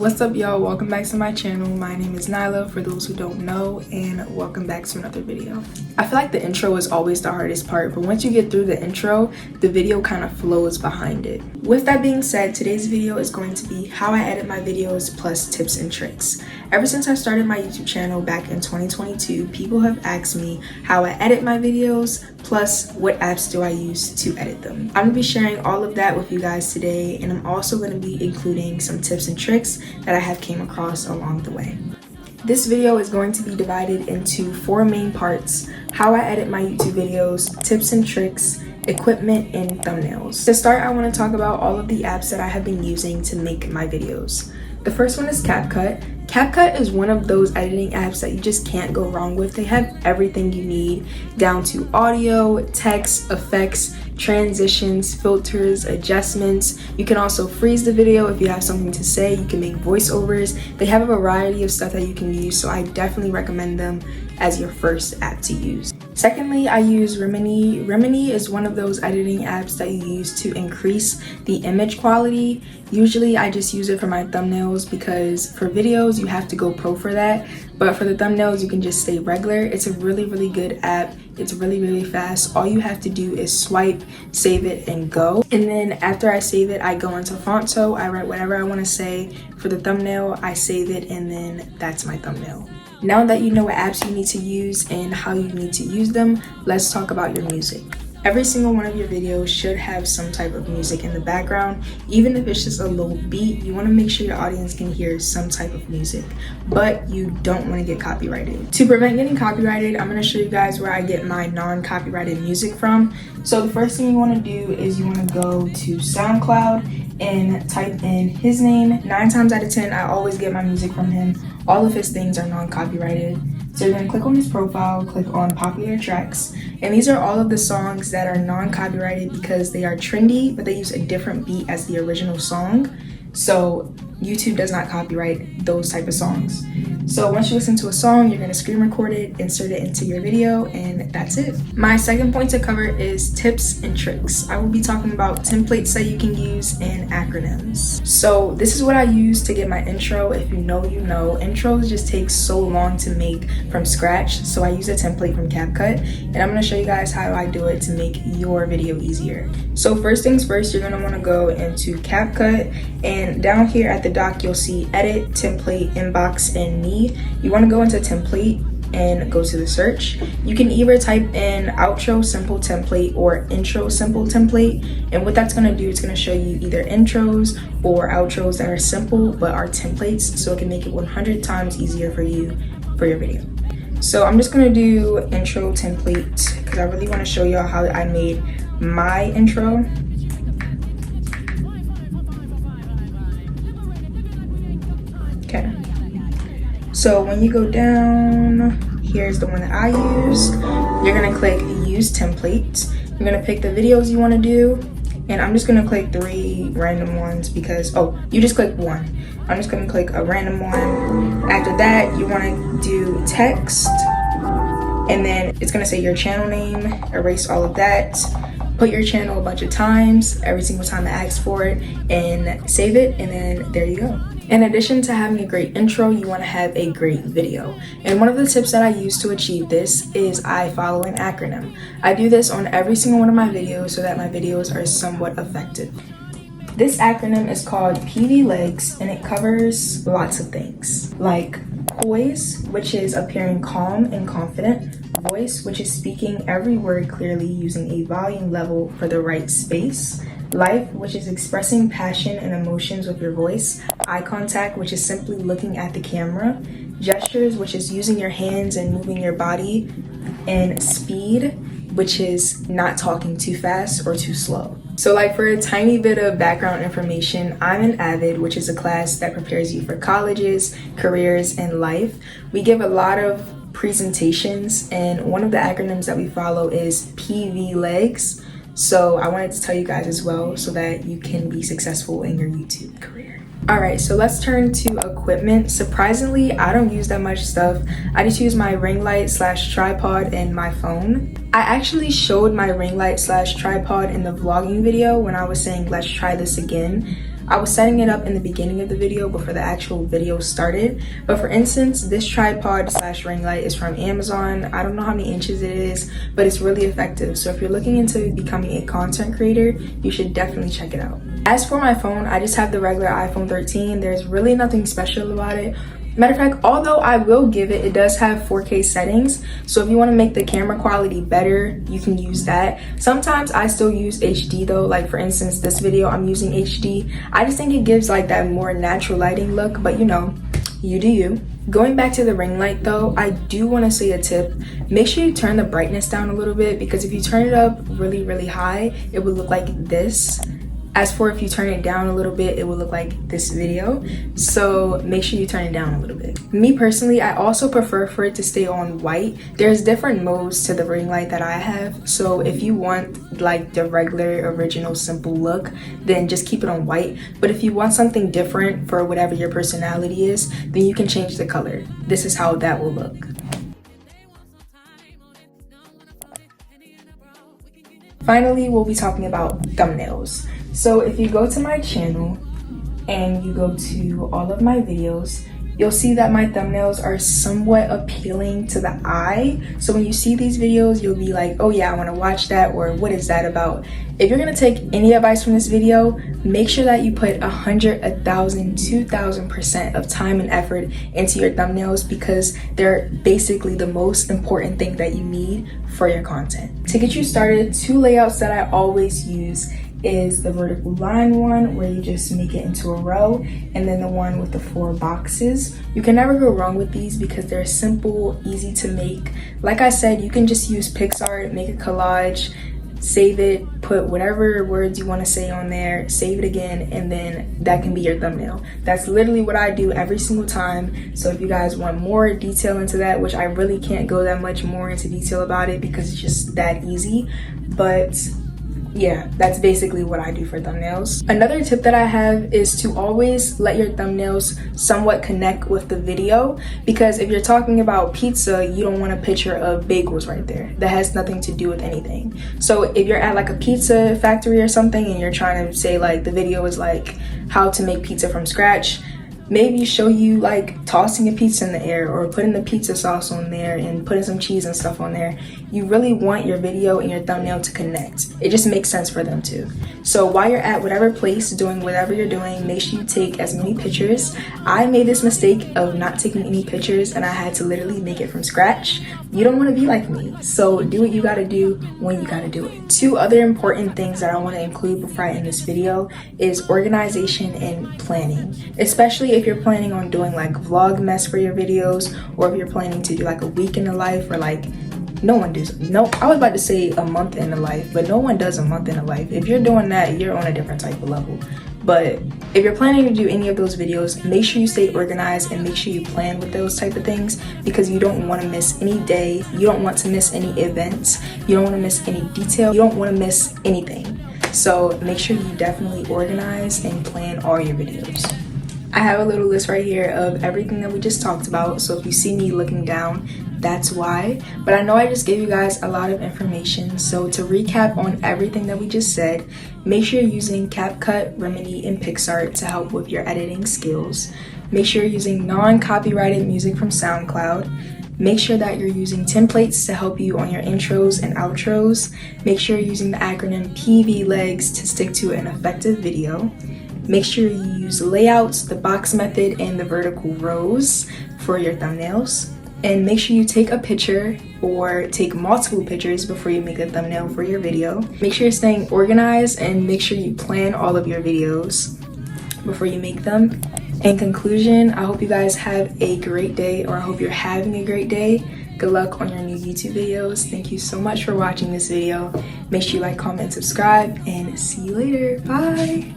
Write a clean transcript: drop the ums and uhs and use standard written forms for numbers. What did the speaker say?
What's up, y'all? Welcome back to my channel. My name is Nyla for those who don't know, and welcome back to another video. I feel like the intro is always the hardest part, but once you get through the intro, the video kind of flows behind it. With that being said, today's video is going to be how I edit my videos plus tips and tricks. Ever since I started my YouTube channel back in 2022, people have asked me how I edit my videos plus what apps do I use to edit them. I'm gonna be sharing all of that with you guys today, and I'm also gonna be including some tips and tricks that I have came across along the way. This video is going to be divided into 4 main parts: how I edit my YouTube videos, tips and tricks, equipment, and thumbnails. To start, I want to talk about all of the apps that I have been using to make my videos. The first one is CapCut. CapCut is one of those editing apps that you just can't go wrong with. They have everything you need, down to audio, text, effects, transitions, filters, adjustments. You can also freeze the video if you have something to say. You can make voiceovers. They have a variety of stuff that you can use, so I definitely recommend them as your first app to use. Secondly, I use Remini. Remini is one of those editing apps that you use to increase the image quality. Usually I just use it for my thumbnails because for videos you have to go pro for that, but for the thumbnails you can just stay regular. It's a really good app. It's really fast. All you have to do is swipe, save it, and go. And then after I save it, I go into Fonto. I write whatever I want to say. For the thumbnail, I save it, and then that's my thumbnail. Now that you know what apps you need to use and how you need to use them, let's talk about your music. Every single one of your videos should have some type of music in the background. Even if it's just a low beat, you want to make sure your audience can hear some type of music, but you don't want to get copyrighted. To prevent getting copyrighted, I'm going to show you guys where I get my non-copyrighted music from. So the first thing you want to do is you want to go to SoundCloud and type in his name. 9 times out of 10, I always get my music from him. All of his things are non-copyrighted. So you're gonna click on his profile, click on popular tracks, and these are all of the songs that are non-copyrighted because they are trendy, but they use a different beat as the original song. So YouTube does not copyright those type of songs. So once you listen to a song, you're gonna screen record it, insert it into your video, and that's it. My second point to cover is tips and tricks. I will be talking about templates that you can use and acronyms. So this is what I use to get my intro. If you know, you know. Intros just take so long to make from scratch, so I use a template from CapCut, and I'm gonna show you guys how I do it to make your video easier. So first things first, you're gonna wanna go into CapCut, and down here at the dock, you'll see edit, template, inbox, and me. You want to go into template and go to the search. You can either type in outro simple template or intro simple template, and what that's going to do, it's going to show you either intros or outros that are simple but are templates, so it can make it 100 times easier for you for your video. So I'm just going to do intro template because I really want to show y'all how I made my intro. Okay, so when you go down, here's the one that I use. You're gonna click use template. You're gonna pick the videos you want to do, and I'm just gonna click 3 random ones because, oh, you just click 1. I'm just gonna click a random one. After that, you want to do text, and then it's gonna say your channel name. Erase all of that. Put your channel a bunch of times, every single time it asks for it, and save it, and then there you go. In addition to having a great intro, you want to have a great video. And one of the tips that I use to achieve this is I follow an acronym. I do this on every single one of my videos so that my videos are somewhat effective. This acronym is called PV-LEGS, and it covers lots of things like poise, which is appearing calm and confident; voice, which is speaking every word clearly using a volume level for the right space; life, which is expressing passion and emotions with your voice; eye contact, which is simply looking at the camera; gestures, which is using your hands and moving your body; and speed, which is not talking too fast or too slow. So like for a tiny bit of background information, I'm in AVID, which is a class that prepares you for colleges, careers, and life. We give a lot of presentations, and one of the acronyms that we follow is PV-LEGS. So I wanted to tell you guys as well so that you can be successful in your YouTube career. Alright, so let's turn to equipment. Surprisingly, I don't use that much stuff. I just use my ring light / tripod and my phone. I actually showed my ring light / tripod in the vlogging video when I was saying let's try this again. I was setting it up in the beginning of the video before the actual video started. But for instance, this tripod slash ring light is from Amazon. I don't know how many inches it is, but it's really effective. So if you're looking into becoming a content creator, you should definitely check it out. As for my phone, I just have the regular iPhone 13. There's really nothing special about it. Matter of fact, although I will give it, it does have 4K settings. So if you want to make the camera quality better, you can use that. Sometimes I still use HD though. Like for instance, this video, I'm using HD. I just think it gives like that more natural lighting look, but you know, you do you. Going back to the ring light though, I do want to say a tip. Make sure you turn the brightness down a little bit, because if you turn it up really, really high, it would look like this. As for if you turn it down a little bit, it will look like this video. So make sure you turn it down a little bit. Me personally, I also prefer for it to stay on white. There's different modes to the ring light that I have. So if you want like the regular, original, simple look, then just keep it on white. But if you want something different for whatever your personality is, then you can change the color. This is how that will look. Finally, we'll be talking about thumbnails. So if you go to my channel and you go to all of my videos, you'll see that my thumbnails are somewhat appealing to the eye. So when you see these videos, you'll be like, oh yeah, I want to watch that, or what is that about? If you're going to take any advice from this video, make sure that you put 100, 1,000, 2,000% of time and effort into your thumbnails, because they're basically the most important thing that you need for your content. To get you started, 2 layouts that I always use is the vertical line one, where you just make it into a row, and then the one with the 4 boxes. You can never go wrong with these because they're simple, easy to make. Like I said, you can just use PicsArt, make a collage, save it, put whatever words you want to say on there, save it again, and then that can be your thumbnail. That's literally what I do every single time. So if you guys want more detail into that, which I really can't go that much more into detail about it because it's just that easy, but yeah, that's basically what I do for thumbnails. Another tip that I have is to always let your thumbnails somewhat connect with the video, because if you're talking about pizza, you don't want a picture of bagels right there. That has nothing to do with anything. So if you're at like a pizza factory or something and you're trying to say like the video is like how to make pizza from scratch, maybe show you like tossing a pizza in the air or putting the pizza sauce on there and putting some cheese and stuff on there. You really want your video and your thumbnail to connect. It just makes sense for them to. So while you're at whatever place doing whatever you're doing, make sure you take as many pictures. I made this mistake of not taking any pictures and I had to literally make it from scratch. You don't want to be like me. So do what you gotta do when you gotta do it. 2 other important things that I want to include before I end this video is organization and planning. Especially if you're planning on doing like vlogmas for your videos, or if you're planning to do like a week in the life, or like I was about to say a month in the life, but no one does a month in the life. If you're doing that, you're on a different type of level. But if you're planning to do any of those videos, make sure you stay organized and make sure you plan with those type of things, because you don't want to miss any day. You don't want to miss any events. You don't want to miss any detail. You don't want to miss anything. So make sure you definitely organize and plan all your videos. I have a little list right here of everything that we just talked about. So if you see me looking down, that's why. But I know I just gave you guys a lot of information. So to recap on everything that we just said, make sure you're using CapCut, Remedy, and PicsArt to help with your editing skills. Make sure you're using non-copyrighted music from SoundCloud. Make sure that you're using templates to help you on your intros and outros. Make sure you're using the acronym PV-LEGS to stick to an effective video. Make sure you use layouts, the box method, and the vertical rows for your thumbnails. And make sure you take a picture or take multiple pictures before you make a thumbnail for your video. Make sure you're staying organized and make sure you plan all of your videos before you make them. In conclusion, I hope you guys have a great day, or I hope you're having a great day. Good luck on your new YouTube videos. Thank you so much for watching this video. Make sure you like, comment, subscribe, and see you later. Bye!